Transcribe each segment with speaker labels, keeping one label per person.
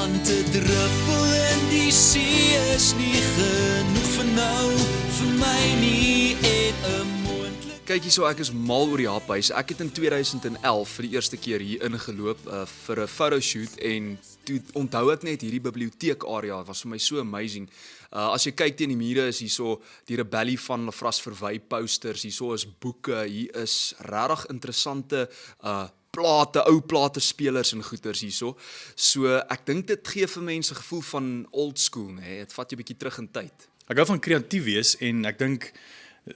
Speaker 1: want 'n druppel in die see is nie genoeg vir nou, vir my nie en 'n moontlik.
Speaker 2: Kyk hierso, ek is mal oor die haphuis. Ek het in 2011 vir die eerste keer hier ingeloop vir 'n fotoshoot en toe onthou ek net hierdie biblioteekarea was vir my so amazing. As jy kyk teen die mure is hierso die rebellie van Lefras Verwy posters, hierso is boeke, hier is regtig interessante plate, ou plate spelers en goeters hierso. So ek dink dit gee vir mense 'n gevoel van old school, né? Dit vat jou 'n bietjie terug in tyd.
Speaker 3: Ek hou van kreatief wees en ek dink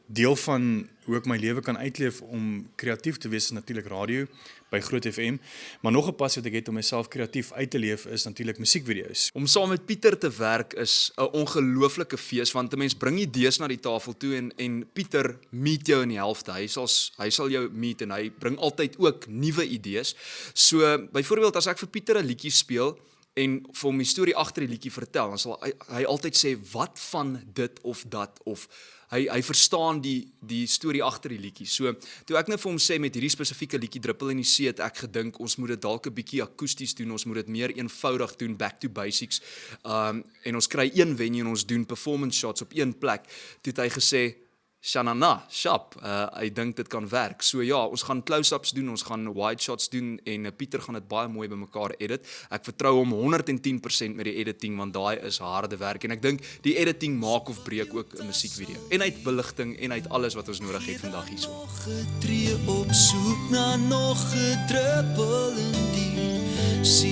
Speaker 3: deel van hoe ek my lewe kan uitleef om kreatief te wees is natuurlik radio by Groot FM, maar nog 'n passie wat ek het om myself kreatief uit te leef is natuurlik musiekvideo's.
Speaker 2: Om saam met Pieter te werk is 'n ongelooflike fees want 'n mens bring idees na die tafel toe en Pieter meet jou in die helfte. Hy sal jou meet en hy bring altyd ook nuwe idees. So byvoorbeeld as ek vir Pieter 'n liedjie speel en vir hom die storie agter die liedjie vertel, dan sal hy altyd sê wat van dit of dat of hy verstaan die storie agter die liedjie. So toe ek net vir hom sê met hierdie spesifieke liedjie Druppel in die See het ek gedink ons moet dit dalk 'n bietjie akoesties doen, ons moet dit meer eenvoudig doen, back to basics. En ons kry een venue en ons doen performance shots op een plek. Toe het hy gesê Shanana, shop, hy dink dit kan werk. So ja, ons gaan close-ups doen, ons gaan wide shots doen en Pieter gaan dit baie mooi bymekaar edit. Ek vertrou hom 110% met die editing want daai is harde werk en ek dink die editing maak of breek ook 'n musiekvideo. En uit beligting en uit alles wat ons nodig het vandag hierso.
Speaker 1: Nog 'n tree op soek na nog 'n druppel in die see.